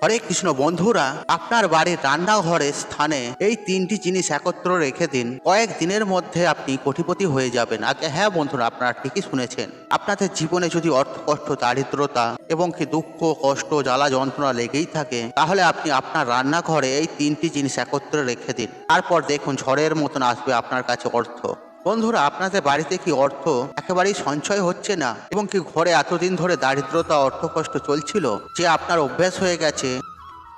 হরে কৃষ্ণ বন্ধুরা, আপনার বাড়ির রান্নাঘরের স্থানে এই তিনটি জিনিস একত্র রেখে দিন। কয়েক দিনের মধ্যে আপনি কোটিপতি হয়ে যাবেন। আগে হ্যাঁ বন্ধুরা, আপনারা ঠিকই শুনেছেন। আপনাদের জীবনে যদি অর্থ কষ্ট, দারিদ্রতা এবং কি দুঃখ কষ্ট জ্বালা যন্ত্রণা লেগেই থাকে, তাহলে আপনি আপনার রান্নাঘরে এই তিনটি জিনিস একত্রে রেখে দিন। তারপর দেখুন ঝড়ের মতন আসবে আপনার কাছে অর্থ। বন্ধুরা, আপনাদের বাড়িতে কি অর্থ একেবারেই সঞ্চয় হচ্ছে না এবং কি ঘরে এতদিন ধরে দারিদ্রতা অর্থ কষ্ট চলছিল, যে আপনার অভ্যাস হয়ে গেছে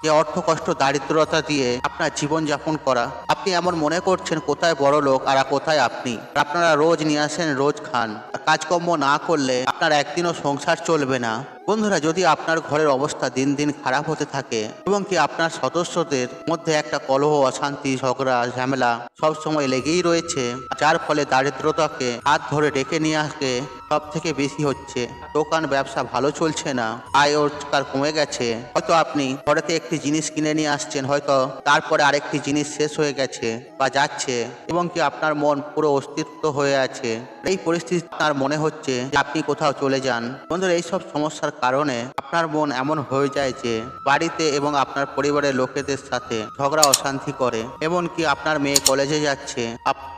যে অর্থ কষ্ট দারিদ্রতা দিয়ে আপনার জীবন যাপন করা? আপনি এমন মনে করছেন কোথায় বড় লোক আর কোথায় আপনি। আপনারা রোজ নিয়ে আসেন, রোজ খান, আর কাজকর্ম না করলে আপনার একদিনও সংসার চলবে না। বন্ধুরা, যদি আপনার ঘরের অবস্থা দিন দিন খারাপ হতে থাকে এবং কি আপনার সদস্যদের মধ্যে একটা কলহ, অশান্তি, ঝগড়া, ঝামেলা সব সময় লেগেই রয়েছে, যার ফলে দারিদ্রতাকে হাত ধরে ডেকে নিয়ে আসে সব থেকে বেশি হচ্ছে, দোকান ব্যবসা ভালো চলছে না, আয় রোজগার কমে গেছে, হয়তো আপনি ঘরেতে একটি জিনিস কিনে নিয়ে আসছেন, হয়তো তারপরে আরেকটি জিনিস শেষ হয়ে গেছে বা যাচ্ছে এবং কি আপনার মন পুরো অস্তিত্ব হয়ে আছে, এই পরিস্থিতি আপনার মনে হচ্ছে যে আপনি কোথাও চলে যান। বন্ধুরা, এইসব সমস্যার কারণে আপনার মন এমন হয়ে যায় যে বাড়িতে এবং আপনার পরিবারের লোকেদের সাথে ঝগড়া অশান্তি করে। এমনকি আপনার মেয়ে কলেজে যাচ্ছে,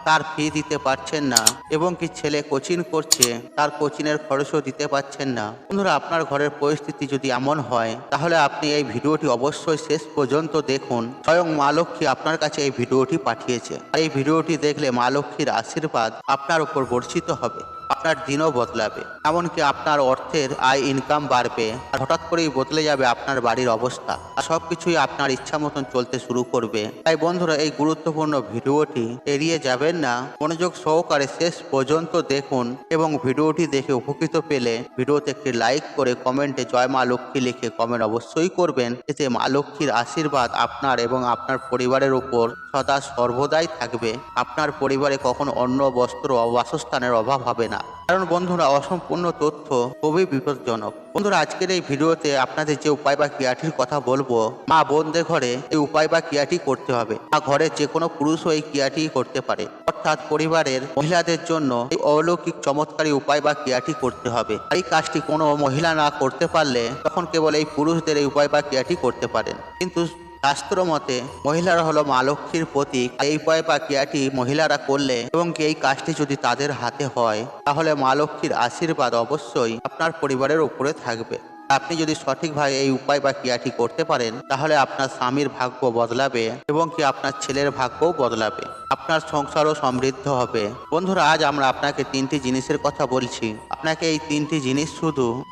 তার ফি দিতে পারছেন না এবং কি ছেলে কোচিং করছে, তার কোচিংয়ের খরচও দিতে পারছেন না। বন্ধুরা, আপনার ঘরের পরিস্থিতি যদি এমন হয়, তাহলে আপনি এই ভিডিওটি অবশ্যই শেষ পর্যন্ত দেখুন। স্বয়ং মা লক্ষ্মী আপনার কাছে এই ভিডিওটি পাঠিয়েছে, আর এই ভিডিওটি দেখলে মা লক্ষ্মীর আশীর্বাদ আপনার উপর বর্ষিত হবে, আপনার দিনও বদলাবে, এমনকি আপনার অর্থের আয় ইনকাম বাড়বে, আর হঠাৎ করেই বদলে যাবে আপনার বাড়ির অবস্থা, আর সবকিছুই আপনার ইচ্ছা মতন চলতে শুরু করবে। তাই বন্ধুরা, এই গুরুত্বপূর্ণ ভিডিওটি এড়িয়ে যাবেন না, মনোযোগ সহকারে শেষ পর্যন্ত দেখুন এবং ভিডিওটি দেখে উপকৃত পেলে ভিডিওতে একটি লাইক করে কমেন্টে জয় মা লক্ষ্মী লিখে কমেন্ট অবশ্যই করবেন, এতে মা লক্ষ্মীর আশীর্বাদ আপনার এবং আপনার পরিবারের উপর সদা সর্বদাই থাকবে। আপনার পরিবারে কখনো অন্ন, বস্ত্র ও বাসস্থানের অভাব হবে না। কারণ বন্ধুরা, অসম্পূর্ণ তথ্য খুবই বিপজ্জনক। বন্ধুরা, আজকের এই ভিডিওতে আপনাদের যে উপায় বা ক্রিয়াটির কথা বলবো, মা বোনদের ঘরে এই উপায় বা ক্রিয়াটি করতে হবে, বা ঘরের যে কোনো পুরুষও এই ক্রিয়াটি করতে পারে, অর্থাৎ পরিবারের মহিলাদের জন্য এই অলৌকিক চমৎকারী উপায় বা ক্রিয়াটি করতে হবে। এই কাজটি কোনো মহিলা না করতে পারলে তখন কেবল এই পুরুষদের এই উপায় বা ক্রিয়াটি করতে পারেন। কিন্তু শাস্ত্র মতে মহিলারা হলো মা লক্ষ্মীর প্রতীক। এই উপায় বা ক্রিয়াটি মহিলারা করলে এবং এই কাজটি যদি তাদের হাতে হয়, তাহলে মা লক্ষ্মীর আশীর্বাদ অবশ্যই আপনার পরিবারের উপরে থাকবে। আপনি যদি সঠিকভাবে এই উপায় বা ক্রিয়াটি করতে পারেন, তাহলে আপনার স্বামীর ভাগ্য বদলাবে এবং কি আপনার ছেলের ভাগ্যও বদলাবে, আপনার সংসারও সমৃদ্ধ হবে। বন্ধুরা, আজ আমরা আপনাকে তিনটি জিনিসের কথা বলছি। আপনাকে এই তিনটি জিনিস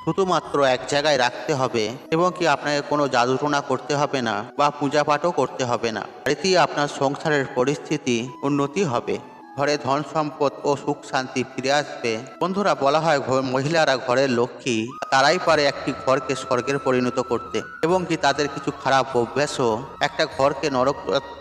শুধুমাত্র এক জায়গায় রাখতে হবে এবং কি আপনাকে কোনো জাদুটোনা করতে হবে না বা পূজা পাঠও করতে হবে না। এতেই আপনার সংসারের পরিস্থিতি উন্নতি হবে, ঘরে ধন সম্পদ ও সুখ শান্তি ফিরে আসবে। বন্ধুরা, বলা হয় মহিলারা ঘরের লক্ষ্মী, তারাই পারে একটি ঘরকে স্বর্গের পরিণত করতে এবং কি তাদের কিছু খারাপ অভ্যাসও একটা ঘরকে নরক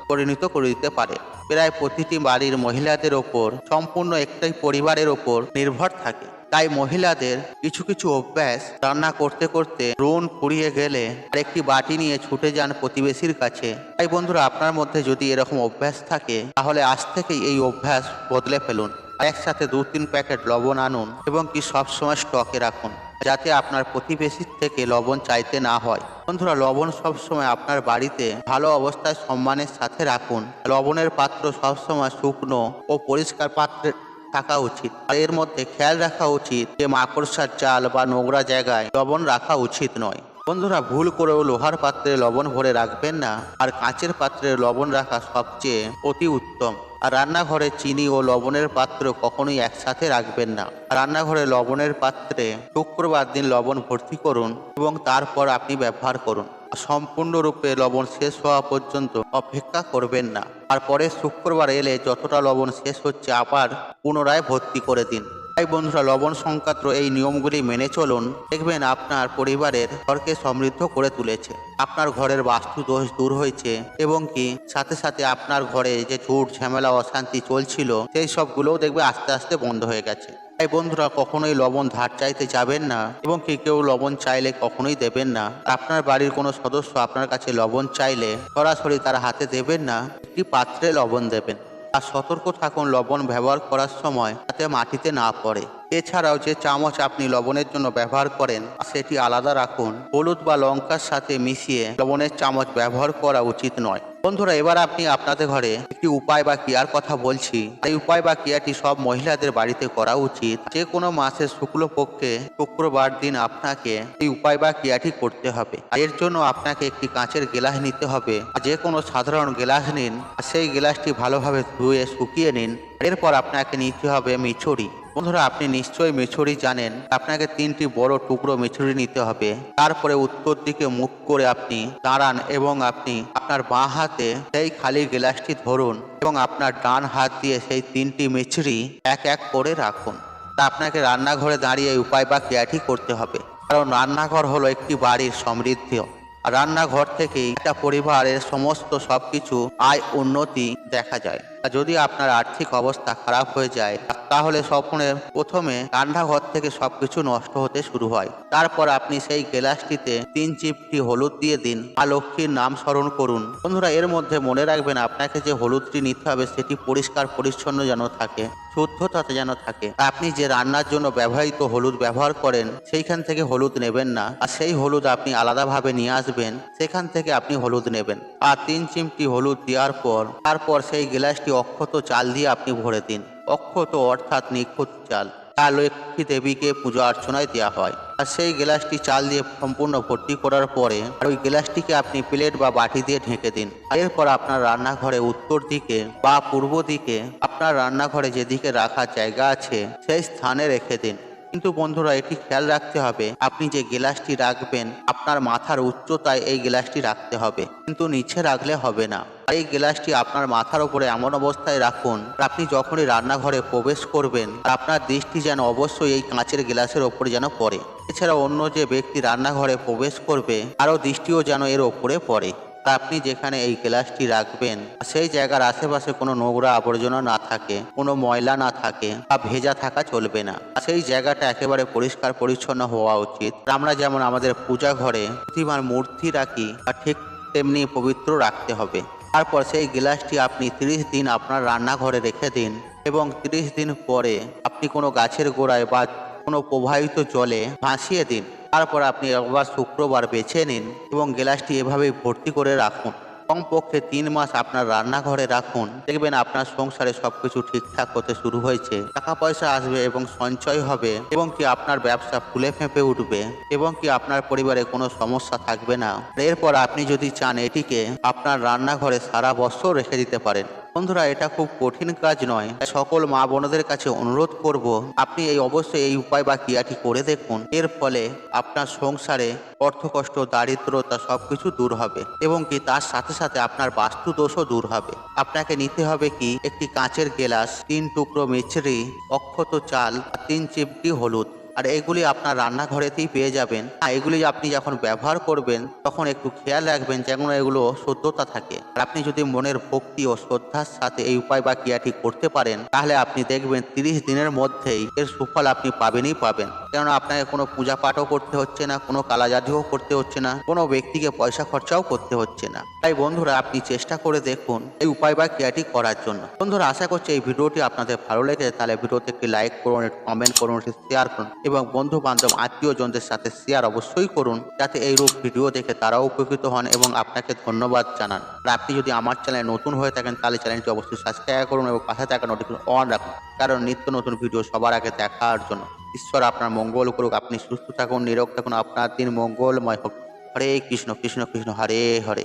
পরিণত করে দিতে পারে। প্রায় প্রতিটি বাড়ির মহিলাদের ওপর সম্পূর্ণ একটাই পরিবারের ওপর নির্ভর থাকে। তাই মহিলাদের কিছু কিছু অভ্যাস, রান্না করতে করতে ব্রণ ফুরিয়ে গেলে আরেকটি বাটি নিয়ে ছুটে যান প্রতিবেশীর কাছে। তাই বন্ধুরা, আপনার মধ্যে যদি এরকম অভ্যাস থাকে, তাহলে আজ থেকেই এই অভ্যাস বদলে ফেলুন। একসাথে 2-3 প্যাকেট লবণ আনুন এবং কি সবসময় স্টকে রাখুন, যাতে আপনার প্রতিবেশীর থেকে লবণ চাইতে না হয়। বন্ধুরা, লবণ সবসময় আপনার বাড়িতে ভালো অবস্থায় সম্মানের সাথে রাখুন। লবণের পাত্র সবসময় শুকনো ও পরিষ্কার পাত্রে থাকা উচিত। আর এর মধ্যে খেয়াল রাখা উচিত যে মাকড়সার জাল বা নোংরা জায়গায় লবণ রাখা উচিত নয়। বন্ধুরা, ভুল করেও লোহার পাত্রে লবণ ভরে রাখবেন না, আর কাঁচের পাত্রে লবণ রাখা সবচেয়ে অতি উত্তম। আর রান্নাঘরে চিনি ও লবণের পাত্র কখনোই একসাথে রাখবেন না। রান্নাঘরে লবণের পাত্রে শুক্রবার দিন লবণ ভর্তি করুন এবং তারপর আপনি ব্যবহার করুন। সম্পূর্ণরূপে লবণ শেষ হওয়া পর্যন্ত অপেক্ষা করবেন না। আর পরের শুক্রবার এলে যতটা লবণ শেষ হচ্ছে আবার পুনরায় ভর্তি করে দিন। তাই বন্ধুরা, লবণ সংক্রান্ত এই নিয়মগুলি মেনে চলুন, দেখবেন আপনার পরিবারের ঘরকে সমৃদ্ধ করে তুলেছে, আপনার ঘরের বাস্তু দোষ দূর হয়েছে এবং কি সাথে সাথে আপনার ঘরে যে ঝুট ঝামেলা অশান্তি চলছিল, সেই সবগুলোও দেখবে আস্তে আস্তে বন্ধ হয়ে গেছে। তাই বন্ধুরা, কখনোই লবণ ধার চাইতে যাবেন না এবং কি কেউ লবণ চাইলে কখনোই দেবেন না। আপনার বাড়ির কোনো সদস্য আপনার কাছে লবণ চাইলে সরাসরি তার হাতে দেবেন না, একটি পাত্রে লবণ দেবেন। আর সতর্ক থাকুন লবণ ব্যবহার করার সময় যাতে মাটিতে না পড়ে। এছাড়াও যে চামচ আপনি লবণের জন্য ব্যবহার করেন সেটি আলাদা রাখুন। হলুদ বা লঙ্কার সাথে মিশিয়ে লবণের চামচ ব্যবহার করা উচিত নয়। বন্ধুরা, এবার আপনি আপনাদের ঘরে একটি উপায় বা ক্রিয়ার কথা বলছি। এই উপায় বা ক্রিয়াটি সব মহিলাদের বাড়িতে করা উচিত। যে কোনো মাসের শুক্লপক্ষে শুক্রবার দিন আপনাকে এই উপায় বা ক্রিয়াটি করতে হবে। এর জন্য আপনাকে একটি কাঁচের গ্লাস নিতে হবে। যে কোনো সাধারণ গ্লাস নিন, সেই গ্লাসটি ভালোভাবে ধুয়ে শুকিয়ে নিন। এরপর আপনাকে নিতে হবে মিছরি। বন্ধুরা, আপনি নিশ্চয়ই মিছরি জানেন। আপনাকে 3টি বড় টুকরো মিছরি নিতে হবে। তারপরে উত্তর দিকে মুখ করে আপনি দাঁড়ান এবং আপনি আপনার বাঁ হাতে সেই খালি গ্লাসটি ধরুন এবং আপনার ডান হাত দিয়ে সেই 3টি মিছরি এক এক করে রাখুন। তা আপনাকে রান্নাঘরে দাঁড়িয়ে এই উপায় বা ক্রিয়াটি করতে হবে, কারণ রান্নাঘর হলো একটি বাড়ির সমৃদ্ধি। আর রান্নাঘর থেকেই একটা পরিবারের সমস্ত সবকিছু আয় উন্নতি দেখা যায়। আর যদি আপনার আর্থিক অবস্থা খারাপ হয়ে যায় তাহলে প্রথমে রান্নাঘর থেকে সবকিছু নষ্ট হতে শুরু হয়। তারপর আপনি সেই গ্লাসটিতে 3 চিমটি হলুদ দিয়ে দিন আর লক্ষ্মীর নাম স্মরণ করুন। বন্ধুরা, এর মধ্যে মনে রাখবেন আপনাকে যে হলুদটি নিতে হবে সেটি পরিষ্কার পরিচ্ছন্ন যেন থাকে, শুদ্ধতাতে যেন থাকে। আপনি যে রান্নার জন্য ব্যবহৃত হলুদ ব্যবহার করেন সেইখান থেকে হলুদ নেবেন না, আর সেই হলুদ আপনি আলাদাভাবে নিয়ে আসবেন, সেখান থেকে আপনি হলুদ নেবেন। আর 3 চিমটি হলুদ দেওয়ার পর তারপর সেই গ্লাসটি অক্ষত চাল দিয়ে আপনি ভরে দিন। অক্ষত অর্থাৎ নিখুঁত চাল, আর লক্ষ্মী দেবীকে পূজা অর্চনায় দেওয়া হয়। আর সেই গ্লাসটি চাল দিয়ে সম্পূর্ণ ভর্তি করার পরে আর ওই গ্লাসটিকে আপনি প্লেট বা বাটি দিয়ে ঢেকে দিন। এরপর আপনার রান্নাঘরে উত্তর দিকে বা পূর্ব দিকে আপনার রান্নাঘরে যেদিকে রাখার জায়গা আছে সেই স্থানে রেখে দিন। কিন্তু বন্ধুরা, এটি খেয়াল রাখতে হবে আপনি যে গ্লাসটি রাখবেন আপনার মাথার উচ্চতায় এই গ্লাসটি রাখতে হবে, কিন্তু নিচে রাখলে হবে না। এই গ্লাসটি আপনার মাথার উপরে এমন অবস্থায় রাখুন আপনি যখনই রান্নাঘরে প্রবেশ করবেন আপনার দৃষ্টি যেন অবশ্যই এই কাঁচের গ্লাসের ওপরে যেন পড়ে। এছাড়া অন্য যে ব্যক্তি রান্নাঘরে প্রবেশ করবে আরও দৃষ্টিও যেন এর ওপরে পড়ে। তা আপনি যেখানে এই গ্লাসটি রাখবেন সেই জায়গার আশেপাশে কোনো নোংরা আবর্জনা না থাকে, কোনো ময়লা না থাকে বা ভেজা থাকা চলবে না। সেই জায়গাটা একেবারে পরিষ্কার পরিচ্ছন্ন হওয়া উচিত। আমরা যেমন আমাদের পূজা ঘরে প্রতিমার মূর্তি রাখি আর ঠিক তেমনি পবিত্র রাখতে হবে। তারপর সেই গ্লাসটি আপনি 30 দিন আপনার রান্নাঘরে রেখে দিন এবং 30 দিন পরে আপনি কোনো গাছের গোড়ায় বা কোনো প্রবাহিত জলে ভাসিয়ে দিন। তারপর আপনি একবার শুক্রবার বেছে নিন এবং গ্লাসটি এভাবেই ভর্তি করে রাখুন। কমপক্ষে 3 মাস আপনার রান্নাঘরে রাখুন। দেখবেন আপনার সংসারে সবকিছু ঠিকঠাক হতে শুরু হয়েছে, টাকা পয়সা আসবে এবং সঞ্চয় হবে এবং কি আপনার ব্যবসা ফুলে ফেঁপে উঠবে এবং কি আপনার পরিবারে কোনো সমস্যা থাকবে না। এরপর আপনি যদি চান এটিকে আপনার রান্নাঘরে সারা বছর রেখে দিতে পারেন। বন্ধুরা, এটা খুব কঠিন কাজ নয়। সকল মা বোনদের কাছে অনুরোধ করব আপনি অবশ্যই এই উপায় বা ক্রিয়াটি করে দেখুন। এর ফলে আপনার সংসারে অর্থকষ্ট, দারিদ্রতা সবকিছু দূর হবে এবং কি তার সাথে সাথে আপনার বাস্তু দোষও দূর হবে। আপনাকে নিতে হবে কি একটি কাঁচের গ্লাস, 3 টুকরো মিছরি, অক্ষত চাল, 3 চিমটি হলুদ। আর এগুলি আপনার রান্নাঘরেতেই পেয়ে যাবেন। এগুলি আপনি যখন ব্যবহার করবেন তখন একটু খেয়াল রাখবেন যেন এগুলো শুদ্ধতা থাকে। আর আপনি যদি মনের ভক্তি ও শ্রদ্ধার সাথে এই উপায় বা ক্রিয়াটি করতে পারেন তাহলে আপনি দেখবেন 30 দিনের মধ্যেই এর সুফল আপনি পাবেনই পাবেন। কেননা আপনাকে কোনো পূজা পাঠও করতে হচ্ছে না, কোনো কালাজাদুও করতে হচ্ছে না, কোনো ব্যক্তিকে পয়সা খরচাও করতে হচ্ছে না। তাই বন্ধুরা, আপনি চেষ্টা করে দেখুন এই উপায় বা ক্রিয়াটি করার জন্য। বন্ধুরা, আশা করছি এই ভিডিওটি আপনাদের ভালো লেগেছে। তাহলে ভিডিওতে একটি লাইক করুন, একটি কমেন্ট করুন, শেয়ার করুন এবং বন্ধু বান্ধব আত্মীয়জনদের সাথে শেয়ার অবশ্যই করুন যাতে এইরূপ ভিডিও দেখে তারাও উপকৃত হন এবং আপনাকে ধন্যবাদ জানান। আর আপনি যদি আমার চ্যানেলে নতুন হয়ে থাকেন তাহলে চ্যানেলটি অবশ্যই সাবস্ক্রাইব করুন এবং পাশে থাকা নোটিফিকেশন অন রাখুন, কারণ নিত্য নতুন ভিডিও সবার আগে দেখার জন্য। ঈশ্বর আপনার মঙ্গল করুক। আপনি সুস্থ থাকুন, নিরোগ থাকুন, আপনার দিন মঙ্গলময় হোক। হরে কৃষ্ণ কৃষ্ণ কৃষ্ণ হরে হরে।